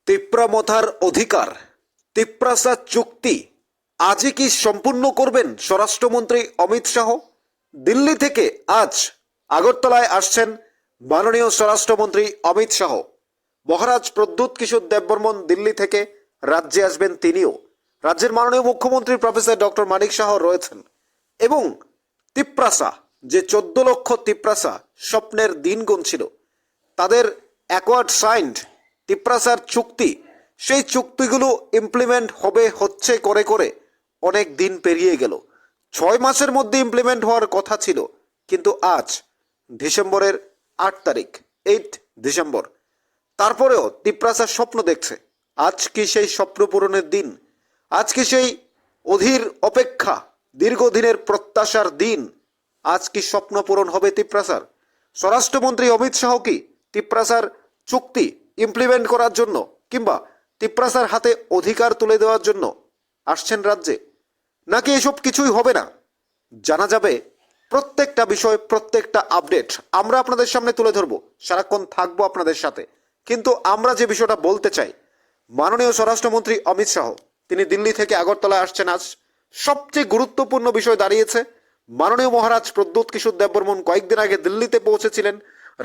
তিপ্রামথার অধিকার তিপ্রাসা চুক্তি আজই কি সম্পূর্ণ করবেন স্বরাষ্ট্রমন্ত্রী অমিত শাহ? দিল্লি থেকে আজ আগরতলায় আসছেন মাননীয় স্বরাষ্ট্রমন্ত্রী অমিত শাহ। মহারাজ প্রদ্যুৎ কিশোর দেববর্মন দিল্লি থেকে রাজ্যে আসবেন তিনিও। রাজ্যের মাননীয় মুখ্যমন্ত্রী প্রফেসর ডক্টর মানিক শাহ রয়েছেন এবং তিপ্রাসা যে 14 লক্ষ তিপ্রাসা স্বপ্নের দিন গুনছিল, তাদের অ্যাকোয়ার্ড সাইন্ড তিপ্রাসার চুক্তি, সেই চুক্তিগুলো ইমপ্লিমেন্ট হচ্ছে করে করে অনেক দিন পেরিয়ে গেল। 6 মাসের মধ্যে ইমপ্লিমেন্ট হওয়ার কথা ছিল, কিন্তু আজ ডিসেম্বরের 8 তারিখ, 8 ডিসেম্বর, তারপরেও তিপ্রাসা স্বপ্ন দেখছে। আজ কি সেই স্বপ্ন পূরণের দিন? আজ কি সেই অধীর অপেক্ষা, দীর্ঘদিনের প্রত্যাশার দিন? আজ কি স্বপ্ন পূরণ হবে তিপ্রাসার? স্বরাষ্ট্রমন্ত্রী অমিত শাহ কি তিপ্রাসার চুক্তি ইমপ্লিমেন্ট করার জন্য কিংবা তিপ্রাসার হাতে অধিকার তুলে দেওয়ার জন্য আসছেন রাজ্যে, নাকি এসব কিছুই হবে না? জানা যাবে প্রত্যেকটা বিষয়, প্রত্যেকটা আপডেট আমরা আপনাদের সামনে তুলে ধরবো, সারাক্ষণ থাকবো আপনাদের সাথে। কিন্তু আমরা যে বিষয়টা বলতে চাই, মাননীয় স্বরাষ্ট্রমন্ত্রী অমিত শাহ তিনি দিল্লি থেকে আগরতলায় আসছেন। আজ সবচেয়ে গুরুত্বপূর্ণ বিষয় দাঁড়িয়েছে, মাননীয় মহারাজ প্রদ্যুৎ কিশোর দেববর্মন কয়েকদিন আগে দিল্লিতে পৌঁছেছিলেন।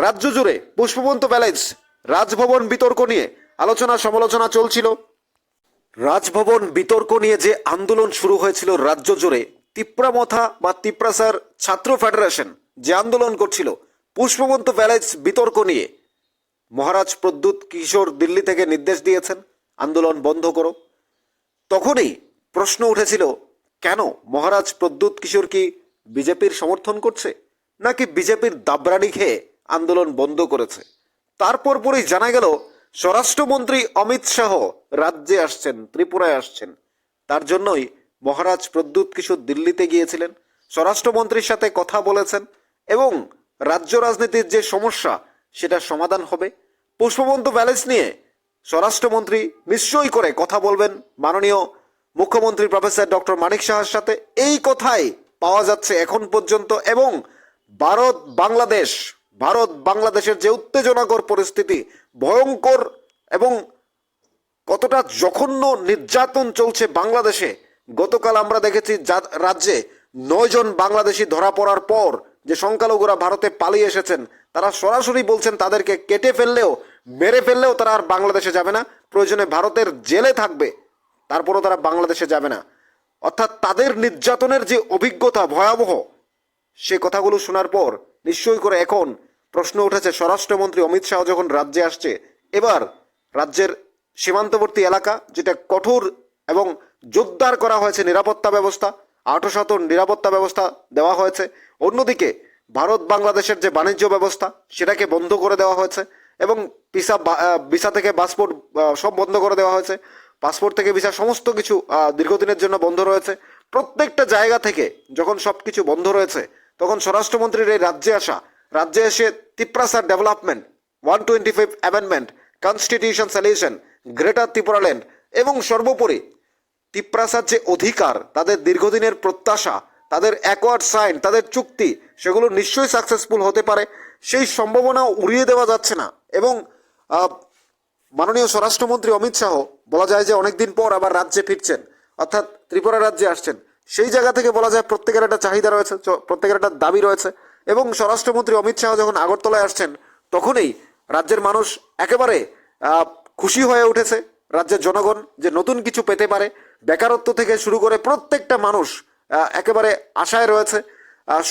রাজ্য জুড়ে পুষ্পবন্ত প্যালেস রাজভবন বিতর্ক নিয়ে আলোচনা সমালোচনা চলছিল। রাজভবন বিতর্ক নিয়ে যে আন্দোলন শুরু হয়েছিল রাজ্য জুড়ে, তিপ্রামথা বা তিপ্রাসার ছাত্র ফেডারেশন যে আন্দোলন করছিল পুষ্পবন্ত প্যালেস বিতর্ক নিয়ে, মহারাজ প্রদ্যুৎ কিশোর দিল্লি থেকে নির্দেশ দিয়েছেন আন্দোলন বন্ধ করো। তখনই প্রশ্ন উঠেছিল, কেন মহারাজ প্রদ্যুৎ কিশোর কি বিজেপির সমর্থন করছে, নাকি বিজেপির দাবরানি খেয়ে আন্দোলন বন্ধ করেছে? তারপর পরেই জানা গেল স্বরাষ্ট্রমন্ত্রী অমিত শাহ রাজ্যে আসছেন, ত্রিপুরায় আসছেন। তার জন্যই মহারাজ প্রদ্যুৎ কিশোর দিল্লিতে গিয়েছিলেন, স্বরাষ্ট্রমন্ত্রীর সাথে কথা বলেছেন এবং রাজ্য রাজনীতির যে সমস্যা সেটা সমাধান হবে। পুষ্পবন্ত প্যালেস নিয়ে স্বরাষ্ট্রমন্ত্রী নিশ্চয়ই করে কথা বলবেন মাননীয় মুখ্যমন্ত্রী প্রফেসর ডক্টর মানিক শাহের সাথে, এই কথাই পাওয়া যাচ্ছে এখন পর্যন্ত। এবং ভারত বাংলাদেশের যে উত্তেজনাকর পরিস্থিতি, ভয়ঙ্কর এবং কতটা জঘন্য নির্যাতন চলছে বাংলাদেশে। গতকাল আমরা দেখেছি রাজ্যে 9 জন বাংলাদেশি ধরা পড়ার পর যে সংখ্যালঘুরা ভারতে পালিয়ে এসেছেন, তারা সরাসরি বলছেন তাদেরকে কেটে ফেললেও, মেরে ফেললেও তারা আর বাংলাদেশে যাবে না, প্রয়োজনে ভারতের জেলে থাকবে, তারপরও তারা বাংলাদেশে যাবে না। অর্থাৎ তাদের নির্যাতনের যে অভিজ্ঞতা ভয়াবহ, সে কথাগুলো শোনার পর নিশ্চয়ই করে এখন প্রশ্ন উঠেছে, স্বরাষ্ট্রমন্ত্রী অমিত শাহ যখন রাজ্যে আসছে, এবার রাজ্যের সীমান্তবর্তী এলাকা যেটা কঠোর এবং জোরদার করা হয়েছে নিরাপত্তা ব্যবস্থা, 800 নিরাপত্তা ব্যবস্থা দেওয়া হয়েছে। অন্যদিকে ভারত বাংলাদেশের যে বাণিজ্য ব্যবস্থা সেটাকে বন্ধ করে দেওয়া হয়েছে এবং ভিসা থেকে পাসপোর্ট সব বন্ধ করে দেওয়া হয়েছে। পাসপোর্ট থেকে ভিসা সমস্ত কিছু দীর্ঘদিনের জন্য বন্ধ রয়েছে। প্রত্যেকটা জায়গা থেকে যখন সব কিছু বন্ধ রয়েছে, তখন স্বরাষ্ট্রমন্ত্রীর এই রাজ্যে এসে তিপ্রাসার development, 125 amendment, constitution solution, greater Tripuraland এবং সর্বোপরি তিপ্রাসার যে অধিকার, তাদের দীর্ঘদিনের প্রত্যাশা, তাদের অ্যাকোয়ার্ড সাইন, তাদের চুক্তি, সেগুলো নিশ্চয়ই সাকসেসফুল হতে পারে, সেই সম্ভাবনা উড়িয়ে দেওয়া যাচ্ছে না। এবং মাননীয় স্বরাষ্ট্রমন্ত্রী অমিত শাহ বলা যায় যে অনেকদিন পর আবার রাজ্যে ফিরছেন, অর্থাৎ ত্রিপুরা রাজ্যে আসছেন। সেই জায়গা থেকে বলা যায় প্রত্যেকের একটা চাহিদা রয়েছে, প্রত্যেকের একটা দাবি রয়েছে। এবং স্বরাষ্ট্রমন্ত্রী অমিত শাহ যখন আগরতলায় আসছেন, তখনই রাজ্যের মানুষ একেবারে খুশি হয়ে উঠেছে। রাজ্যের জনগণ যে নতুন কিছু পেতে পারে, বেকারত্ব থেকে শুরু করে প্রত্যেকটা মানুষ একেবারে আশায় রয়েছে।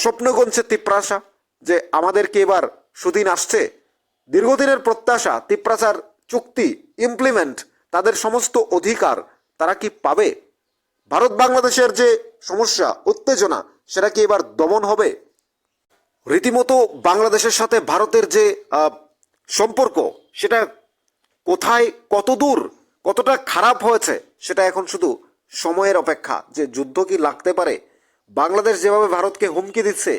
স্বপ্ন গুনছে তিপ্রাসা যে আমাদের কি এবার সুদিন আসছে। দীর্ঘদিনের প্রত্যাশা, তিপ্রাসার চুক্তি ইমপ্লিমেন্ট, তাদের সমস্ত অধিকার তারা কি পাবে? ভারত বাংলাদেশের যে সমস্যা, উত্তেজনা, সেটা কি এবার দমন হবে? রীতিমতো বাংলাদেশের সাথে ভারতের যে সম্পর্ক, সেটা কোথায়, কতদূর, কতটা খারাপ হয়েছে, সেটা এখন শুধু সময়ের অপেক্ষা যে যুদ্ধ কি লাগতে পারে। বাংলাদেশ যেভাবে ভারতকে হুমকি দিচ্ছে,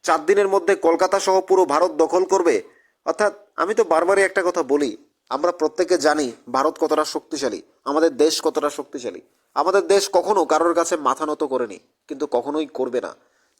4 দিনের মধ্যে কলকাতা সহ পুরো ভারত দখল করবে। অর্থাৎ আমি তো বারবারই একটা কথা বলি, আমরা প্রত্যেকে জানি ভারত কতটা শক্তিশালী, আমাদের দেশ কতটা শক্তিশালী। আমাদের দেশ কখনো কারোর কাছে মাথা নত করেনি, কিন্তু কখনোই করবে না।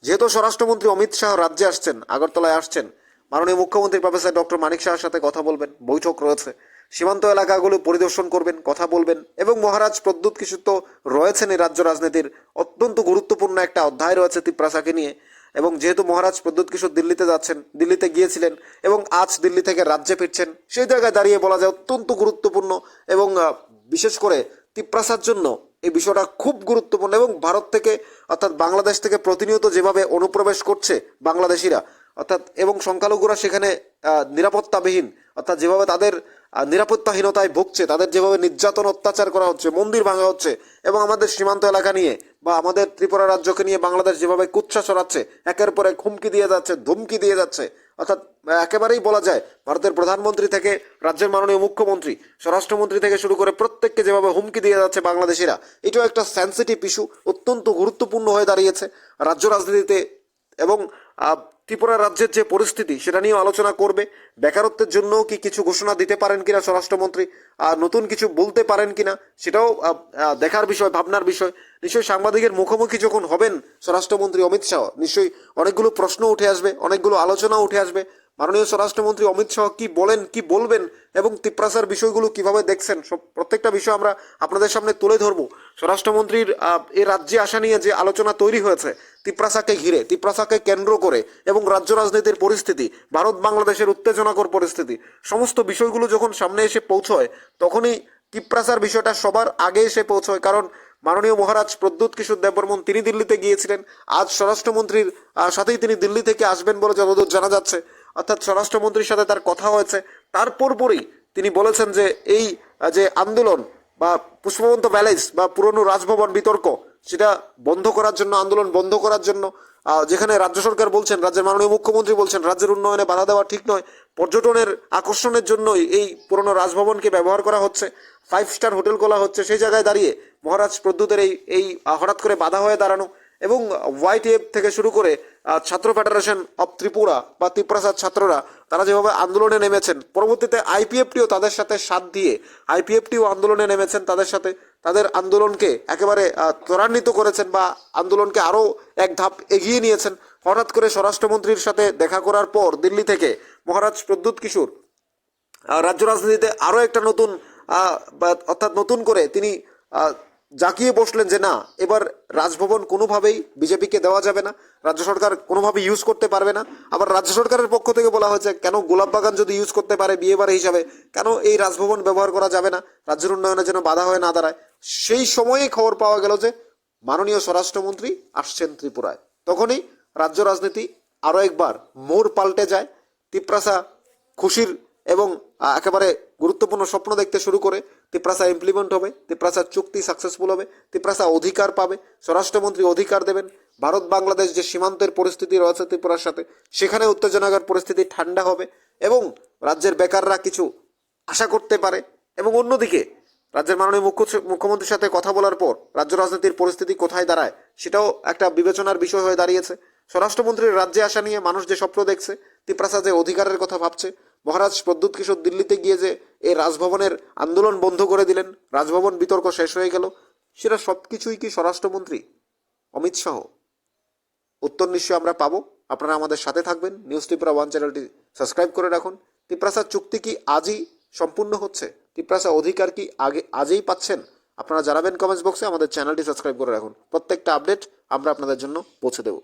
যেহেতু স্বরাষ্ট্রমন্ত্রী অমিত শাহ রাজ্যে আসছেন, আগরতলায় আসছেন, মাননীয় মুখ্যমন্ত্রী প্রফেসর ডক্টর মানিক শাহের সাথে কথা বলবেন, বৈঠক রয়েছে, সীমান্ত এলাকাগুলো পরিদর্শন করবেন, কথা বলবেন। এবং মহারাজ প্রদ্যুৎ কিশোর তো রয়েছেন এই রাজ্য রাজনীতির অত্যন্ত গুরুত্বপূর্ণ একটা অধ্যায় রয়েছে তিপ্রাসাকে নিয়ে। এবং যেহেতু মহারাজ প্রদ্যুৎ কিশোর দিল্লিতে যাচ্ছেন, দিল্লিতে গিয়েছিলেন এবং আজ দিল্লি থেকে রাজ্যে ফিরছেন, সেই জায়গায় দাঁড়িয়ে বলা যায় অত্যন্ত গুরুত্বপূর্ণ। এবং বিশেষ করে তিপ্রাসার জন্য এই বিষয়টা খুব গুরুত্বপূর্ণ। এবং ভারত থেকে অর্থাৎ বাংলাদেশ থেকে প্রতিনিয়ত যেভাবে অনুপ্রবেশ করছে বাংলাদেশিরা, অর্থাৎ এবং সংখ্যালঘুরা সেখানে নিরাপত্তাবিহীন, অর্থাৎ যেভাবে তাদের নিরাপত্তাহীনতায় ভুগছে, তাদের যেভাবে নির্যাতন অত্যাচার করা হচ্ছে, মন্দির ভাঙা হচ্ছে, এবং আমাদের সীমান্ত এলাকা নিয়ে বা আমাদের ত্রিপুরা রাজ্যকে নিয়ে বাংলাদেশ যেভাবে কুৎসা ছড়াচ্ছে, একের পর এক হুমকি দিয়ে যাচ্ছে, ধমকি দিয়ে যাচ্ছে, অর্থাৎ একেবারেই বলা যায় ভারতের প্রধানমন্ত্রী থেকে রাজ্যের মাননীয় মুখ্যমন্ত্রী, স্বরাষ্ট্রমন্ত্রী থেকে শুরু করে প্রত্যেককে যেভাবে হুমকি দিয়ে যাচ্ছে বাংলাদেশিরা, এটাও একটা সেন্সিটিভ ইস্যু, অত্যন্ত গুরুত্বপূর্ণ হয়ে দাঁড়িয়েছে রাজ্য রাজনীতিতে। এবং ত্রিপুরা রাজ্যের যে পরিস্থিতি সেটা নিয়েও আলোচনা করবে। বেকারত্বের জন্য কি কিছু ঘোষণা দিতে পারেন কিনা স্বরাষ্ট্রমন্ত্রী, নতুন কিছু বলতে পারেন কিনা, সেটাও দেখার বিষয়, ভাবনার বিষয়। নিশ্চয়ই সাংবাদিকের মুখোমুখি যখন হবেন স্বরাষ্ট্রমন্ত্রী অমিত শাহ, নিশ্চয়ই অনেকগুলো প্রশ্ন উঠে আসবে, অনেকগুলো আলোচনা উঠে আসবে। মাননীয় স্বরাষ্ট্রমন্ত্রী অমিত শাহ কি বলেন, কি বলবেন, এবং তিপ্রাসার বিষয়গুলো কিভাবে দেখছেন, সব প্রত্যেকটা বিষয় আমরা আপনাদের সামনে তুলে ধরবো। স্বরাষ্ট্রমন্ত্রীর এ রাজ্যে আসা নিয়ে যে আলোচনা তৈরি হয়েছে তিপ্রাসাকে ঘিরে, তিপ্রাসাকে কেন্দ্র করে, এবং রাজ্য রাজনীতির পরিস্থিতি, ভারত বাংলাদেশের উত্তেজনাকর পরিস্থিতি, সমস্ত বিষয়গুলো যখন সামনে এসে পৌঁছয়, তখনই তিপ্রাসার বিষয়টা সবার আগে এসে পৌঁছয়। কারণ মাননীয় মহারাজ প্রদ্যুৎ কিশোর দেববর্মন তিনি দিল্লিতে গিয়েছিলেন, আজ স্বরাষ্ট্রমন্ত্রীর সাথেই তিনি দিল্লি থেকে আসবেন বলে যতদূর জানা যাচ্ছে, অর্থাৎ স্বরাষ্ট্রমন্ত্রীর সাথে তার কথা হয়েছে। তারপর পরই তিনি বলেছেন যে এই যে আন্দোলন বা পুষ্পবন্ত প্যালেস বা পুরনো রাজভবন বিতর্ক, সেটা বন্ধ করার জন্য, আন্দোলন বন্ধ করার জন্য, যেখানে রাজ্য সরকার বলছেন, রাজ্যের মাননীয় মুখ্যমন্ত্রী বলছেন রাজ্যের উন্নয়নে বাধা দেওয়া ঠিক নয়, পর্যটনের আকর্ষণের জন্যই এই পুরনো রাজভবনকে ব্যবহার করা হচ্ছে, 5 স্টার হোটেল খোলা হচ্ছে, সেই জায়গায় দাঁড়িয়ে মহারাজ প্রদ্যুতের এই হঠাৎ করে বাধা হয়ে দাঁড়ানো। এবং YTF থেকে শুরু করে ছাত্র ফেডারেশন অফ ত্রিপুরা বা তিপ্রাসার ছাত্ররা তারা যেভাবে আন্দোলনে নেমেছেন, পরবর্তীতে IPFTও তাদের সাথে সাথ দিয়ে IPFTও আন্দোলনে নেমেছেন, তাদের সাথে তাদের আন্দোলনকে একেবারে ত্বরান্বিত করেছেন বা আন্দোলনকে আরও এক ধাপ এগিয়ে নিয়েছেন। হঠাৎ করে স্বরাষ্ট্রমন্ত্রীর সাথে দেখা করার পর দিল্লি থেকে মহারাজ প্রদ্যুৎ কিশোর রাজ্য রাজনীতিতে আরও একটা নতুন অর্থাৎ নতুন করে তিনি জাঁকিয়ে বসলেন যে না, এবার রাজভবন কোনোভাবেই বিজেপিকে দেওয়া যাবে না, রাজ্য সরকার কোনোভাবে ইউজ করতে পারবে না। আবার রাজ্য সরকারের পক্ষ থেকে বলা হয়েছে কেন গোলাপবাগান যদি ইউজ করতে পারে বিয়েবাড়ি হিসাবে, কেন এই রাজভবন ব্যবহার করা যাবে না, রাজ্যের উন্নয়নে যেন বাধা হয়ে না দাঁড়ায়। সেই সময়েই খবর পাওয়া গেল যে মাননীয় স্বরাষ্ট্রমন্ত্রী আসছেন ত্রিপুরায়। তখনই রাজ্য রাজনীতি আরও একবার মোড় পাল্টে যায়। তিপ্রাসা খুশির এবং একেবারে গুরুত্বপূর্ণ স্বপ্ন দেখতে শুরু করে, তিপ্রাসা ইমপ্লিমেন্ট হবে, তিপ্রাসার চুক্তি সাকসেসফুল হবে, তিপ্রাসা অধিকার পাবে, স্বরাষ্ট্রমন্ত্রী অধিকার দেবেন। ভারত বাংলাদেশ যে সীমান্তের পরিস্থিতি রয়েছে ত্রিপুরার সাথে, সেখানে উত্তেজনাকর পরিস্থিতি ঠান্ডা হবে এবং রাজ্যের বেকাররা কিছু আশা করতে পারে। এবং অন্যদিকে রাজ্যের মাননীয় মুখ্যমন্ত্রীর সাথে কথা বলার পর রাজ্য রাজনীতির পরিস্থিতি কোথায় দাঁড়ায় সেটাও একটা বিবেচনার বিষয় হয়ে দাঁড়িয়েছে। স্বরাষ্ট্রমন্ত্রীর রাজ্যে আসা নিয়ে মানুষ যে স্বপ্ন দেখছে, তিপ্রাসা যে অধিকারের কথা ভাবছে, মহারাজ প্রদ্যুৎ কিশোর দিল্লিতে গিয়ে যে এই রাজভবনের আন্দোলন বন্ধ করে দিলেন, রাজভবন বিতর্ক শেষ হয়ে গেল, সেটা সব কিছুই কি স্বরাষ্ট্রমন্ত্রী অমিত শাহ? উত্তর নিশ্চয়ই আমরা পাবো। আপনারা আমাদের সাথে থাকবেন। নিউজ ত্রিপুরা 1 চ্যানেলটি সাবস্ক্রাইব করে রাখুন। তিপ্রাসার চুক্তি কি আজই সম্পূর্ণ হচ্ছে? তিপ্রাসা অধিকার কি আজই পাচ্ছেন? আপনারা জানাবেন কমেন্টস বক্সে। আমাদের চ্যানেলটি সাবস্ক্রাইব করে রাখুন। প্রত্যেকটা আপডেট আমরা আপনাদের জন্য পৌঁছে দেবো।